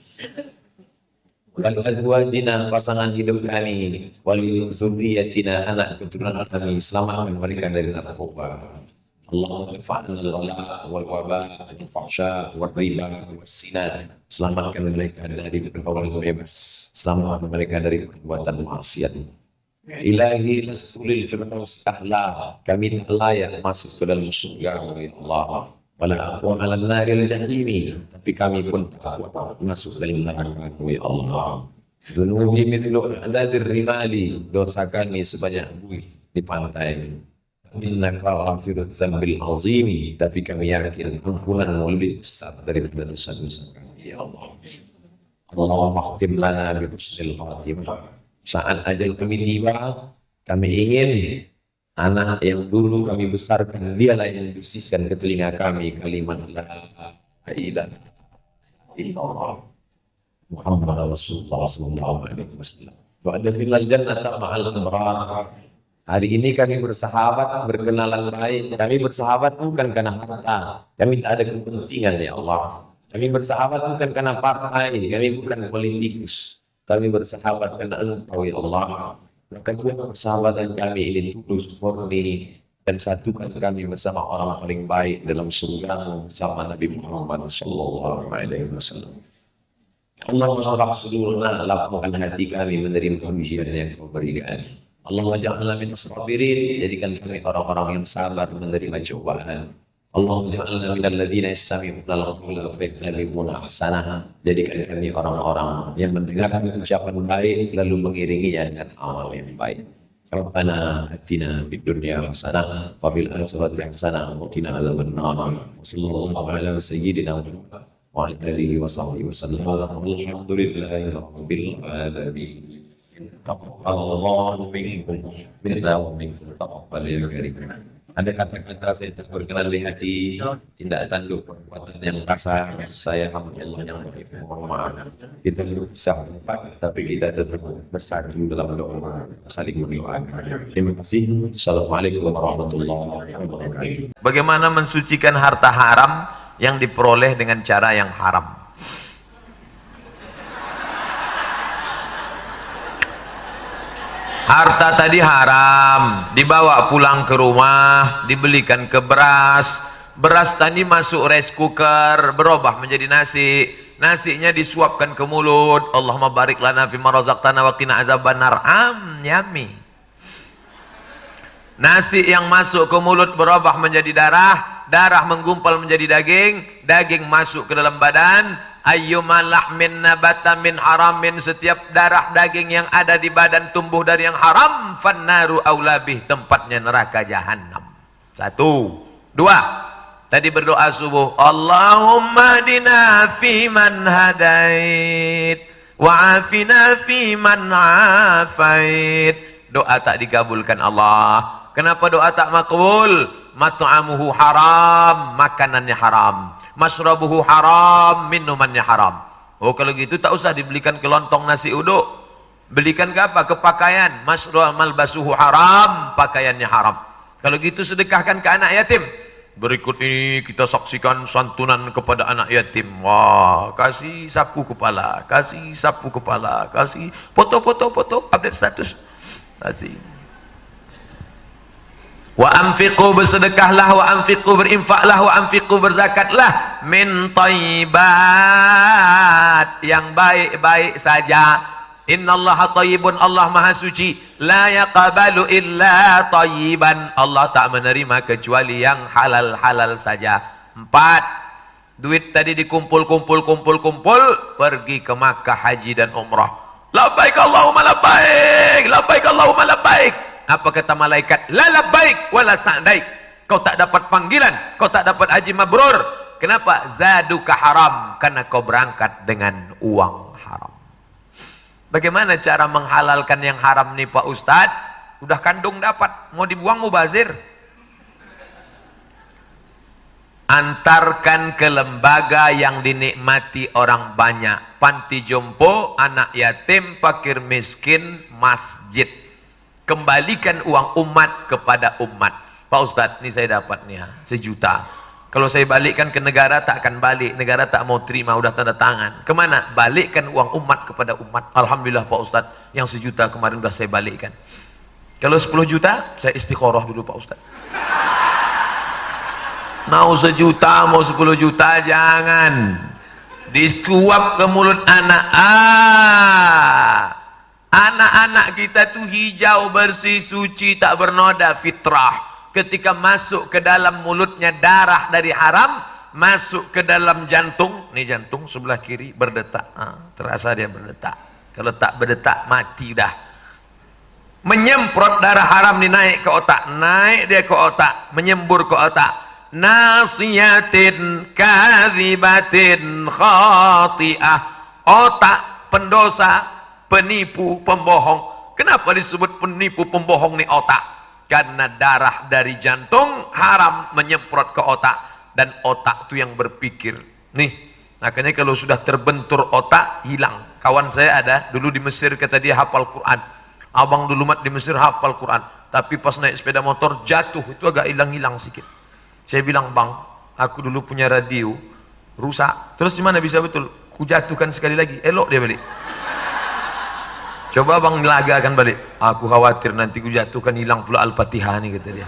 Dan azwajina, pasangan hidup kami, wali dzurriyyatina, anak keturunan kami, selamatkan mereka dari narkoba. Allahumma fa'alna al-ghala wal waba wal fahsya wal riba was zina. Selamatkan mereka dari pergaulan bebas, selamatkan mereka dari perbuatan maksiat. Ilahi lasulil firdaus ahla, kami tak layak masuk ke dalam surga ya Allah. Wala aqwa 'ala naril jahimi, tapi kami pun tak kuat masuk dalam neraka ya Allah. Dunubi mislu adadir rimali, dosa kami sebanyak buih di pantai. Innaka ghafirudz dzambil azimi, tapi kami yakin ampunanmu lebih besar daripada dosa-dosa kami ya Allah. Allahumma khtim lana bi husnil khatimah. Saat ajal kami tiba, kami ingin anak yang dulu kami besarkan, dialah yang membisikkan ke telinga kami kalimat la ilaha illallah Muhammad Rasulullah sallallahu alaihi wasallam. Wa adkhilnal jannata ma'al abrar. Hari ini kami bersahabat, berkenalan baik. Kami bersahabat bukan karena harta. Kami tak ada kepentingan ya Allah. Kami bersahabat bukan karena partai. Kami bukan politikus. Kami bersahabat karena Engkau ya Allah. Maka buat persahabatan kami ini tulus, murni, dan satukan kami bersama orang paling baik dalam surga bersama Nabi Muhammad sallallahu alaihi wasallam. Allahumma shrah sudurana, lapangkan hati kami menerima ujian yang Kau berikan. Allahumma ja'alna min as-sabirin, jadikan kami orang-orang yang sabar menerima cobaan. Allahumma ja'alna minal ladzina yastami'una al-qawla fayattabi'una ahsanaha, jadikan kami orang-orang yang mendengarkan ucapan baik lalu mengiringinya dengan amal yang baik. Rabbana atina fid dunya hasanah wa fil akhirati hasanah wa qina adzabannar. Sallallahu ala sayyidina Muhammad wa ala alihi wa sahbihi wasallam. Alhamdulillahi rabbil alamin. Taqabbalallahu minkum minna wa minkum taqabbal ya karim. Ada kata-kata saya berkenan di hati, tindak tanduk perbuatan yang kasar, saya hamba Allah yang mohon maaf. Kita belum bisa tempat, tapi kita tetap bersatu dalam doa, saling mendoakan. Terima kasih. Assalamualaikum warahmatullahi wabarakatuh. Bagaimana mensucikan harta haram yang diperoleh dengan cara yang haram? Harta tadi haram, dibawa pulang ke rumah, dibelikan ke beras. Beras tadi masuk rice cooker, berubah menjadi nasi. Nasinya disuapkan ke mulut. Allahumma barik lana fima razaqtana wa qina azabannar. Yummy. Nasi yang masuk ke mulut berubah menjadi darah, darah menggumpal menjadi daging, daging masuk ke dalam badan. Ayyuma lahmin nabata min haramin, setiap darah daging yang ada di badan tumbuh dari yang haram, fannaru aulabih, tempatnya neraka jahanam. 1, 2. Tadi berdoa subuh, Allahumma dina fi man hadait wa afina fi man afait. Doa tak dikabulkan Allah. Kenapa doa tak makbul? Mat'amuhu haram, makanannya haram. Masrabuhu haram, minumannya haram. Oh kalau gitu tak usah dibelikan ke lontong nasi uduk. Belikan ke apa? Ke pakaian. Malbasuhu haram, pakaiannya haram. Kalau gitu sedekahkan ke anak yatim. Berikut ini kita saksikan santunan kepada anak yatim. Wah, kasih sapu kepala, kasih sapu kepala, kasih foto-foto update status. Kasih. Wa anfiqu, bersedekahlah, wa anfiqu, berinfaklah, wa anfiqu, berzakatlah min thayyibat, yang baik-baik saja, Innallaha thayyibun, Allah maha suci. La yaqbalu illa thayyiban, Allah tak menerima kecuali yang halal-halal saja. 4. Duit tadi dikumpul, pergi ke Makkah haji dan umrah. Labbaik Allahumma labbaik, labbaik Allahumma labbaik. Apa kata malaikat? La labbaik wala sa'daik. Kau tak dapat panggilan, kau tak dapat haji mabrur. Kenapa? Zaduka haram, karena kau berangkat dengan uang haram. Bagaimana cara menghalalkan yang haram nih Pak Ustadz? Udah kandung dapat, mau dibuang mubazir. Antarkan ke lembaga yang dinikmati orang banyak. Panti jompo, anak yatim, fakir miskin, masjid. Kembalikan uang umat kepada umat. Pak Ustadz, ini saya dapat nih ya, 1 juta. Kalau saya balikkan ke negara tak akan balik. Negara tak mau terima, udah tanda tangan. Kemana? Balikkan uang umat kepada umat. Alhamdulillah Pak Ustadz, yang 1 juta kemarin udah saya balikkan. Kalau 10 juta, saya istikharah dulu Pak Ustadz. Mau 1 juta, mau 10 juta, jangan. Disuap ke mulut anak. Anak-anak kita tuh hijau, bersih, suci, tak bernoda, fitrah. Ketika masuk ke dalam mulutnya darah dari haram, masuk ke dalam jantung, nih jantung sebelah kiri berdetak, terasa dia berdetak. Kalau tak berdetak mati dah. Menyemprot darah haram nih, naik ke otak, naik dia ke otak, menyembur ke otak. Nasiyatin kadhibatin khati'ah. Otak pendosa, penipu, pembohong. Kenapa disebut penipu, pembohong nih otak? Karena darah dari jantung haram menyemprot ke otak, dan otak itu yang berpikir. Nih, makanya kalau sudah terbentur otak, hilang. Kawan saya ada dulu di Mesir, kata dia hafal Quran. Abang dulu mat di Mesir hafal Quran, tapi pas naik sepeda motor jatuh, itu agak hilang-hilang sedikit. Saya bilang, bang, aku dulu punya radio rusak, terus gimana bisa betul? Ku jatuhkan sekali lagi, elok dia balik. Coba bang lagakan balik. Aku khawatir nanti ku jatuhkan, hilang pula Al-Fatihah nih, kata dia.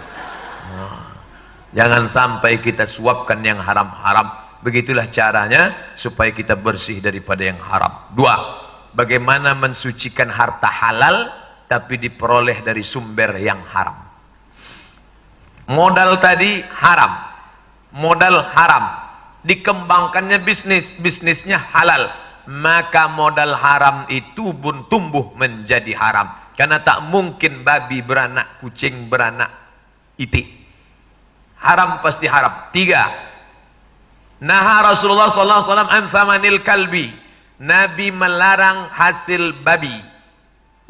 Jangan sampai kita suapkan yang haram-haram. Begitulah caranya supaya kita bersih daripada yang haram. 2. Bagaimana mensucikan harta halal tapi diperoleh dari sumber yang haram. Modal tadi haram. Modal haram. Dikembangkannya bisnisnya halal. Maka modal haram itu pun tumbuh menjadi haram. Karena tak mungkin babi beranak kucing beranak itik. Haram pasti haram. 3. Naha Rasulullah SAW an thamanil kalbi. Nabi melarang hasil babi.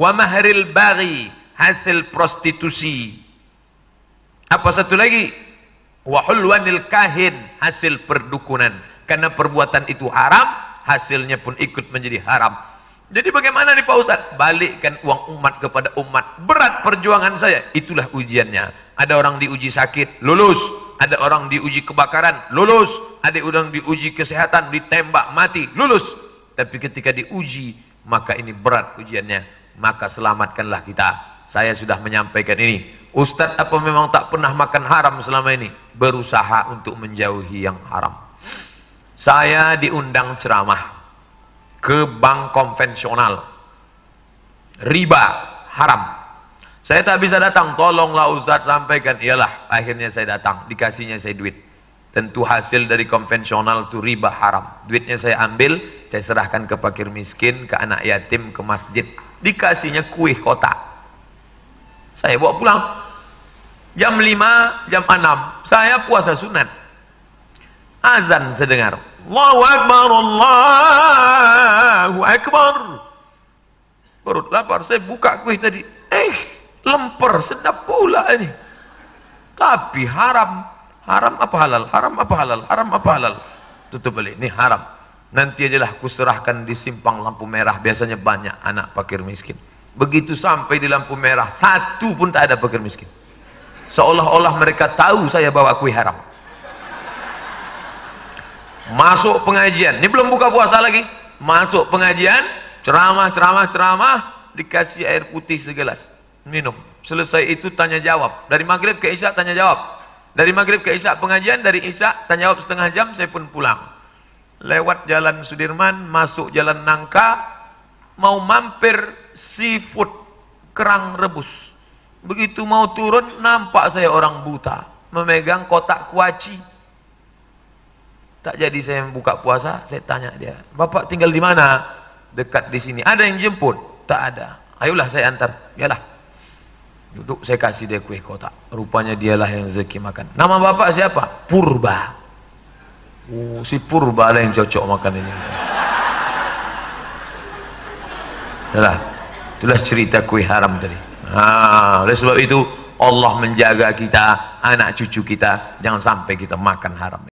Wa mahril baghi, hasil prostitusi. Apa satu lagi? Wa hulwanil kahin, hasil perdukunan. Karena perbuatan itu haram, hasilnya pun ikut menjadi haram. Jadi bagaimana nih Pak Ustadz? Balikkan uang umat kepada umat. Berat perjuangan saya, itulah ujiannya. Ada orang diuji sakit, lulus. Ada orang diuji kebakaran, lulus. Ada orang diuji kesehatan, ditembak mati, lulus. Tapi ketika diuji, maka ini berat ujiannya. Maka selamatkanlah kita. Saya sudah menyampaikan ini. Ustadz apa memang tak pernah makan haram selama ini? Berusaha untuk menjauhi yang haram. Saya diundang ceramah ke bank konvensional. Riba haram. Saya tak bisa datang, tolonglah Ustadz sampaikan. Iyalah, akhirnya saya datang, dikasihnya saya duit. Tentu hasil dari konvensional itu riba haram. Duitnya saya ambil, saya serahkan ke fakir miskin, ke anak yatim, ke masjid. Dikasihnya kuih kotak. Saya bawa pulang. Jam 5, jam 6, saya puasa sunat. Azan saya dengar. Allahu Akbar, Allahu Akbar. Perut lapar, saya buka kuih tadi. Lemper, sedap pula ini. Tapi haram. Haram apa halal? Haram apa halal? Haram apa halal? Tutup balik, ini haram. Nanti ajalah kuserahkan di simpang lampu merah. Biasanya banyak anak fakir miskin. Begitu sampai di lampu merah, satu pun tak ada fakir miskin. Seolah-olah mereka tahu saya bawa kuih haram. Masuk pengajian, ini belum buka puasa lagi. Masuk pengajian, ceramah, dikasih air putih segelas, minum. Selesai itu tanya jawab. Dari maghrib ke isya tanya jawab. Dari maghrib ke isya pengajian, dari isya tanya jawab setengah jam, saya pun pulang. Lewat jalan Sudirman, masuk jalan Nangka, mau mampir seafood kerang rebus. Begitu mau turun, nampak saya orang buta memegang kotak kuaci. Tak jadi saya buka puasa, saya tanya dia, "Bapak tinggal di mana?" "Dekat di sini." "Ada yang jemput?" "Tak ada." "Ayolah saya antar." "Yalah." Duduk, saya kasih dia kue kotak. Rupanya dialah yang rezeki makan. "Nama bapak siapa?" "Purba." "Oh, si Purba lah yang cocok makan ini." Yalah, itulah cerita kue haram tadi. Oleh sebab itu Allah menjaga kita, anak cucu kita, jangan sampai kita makan haram.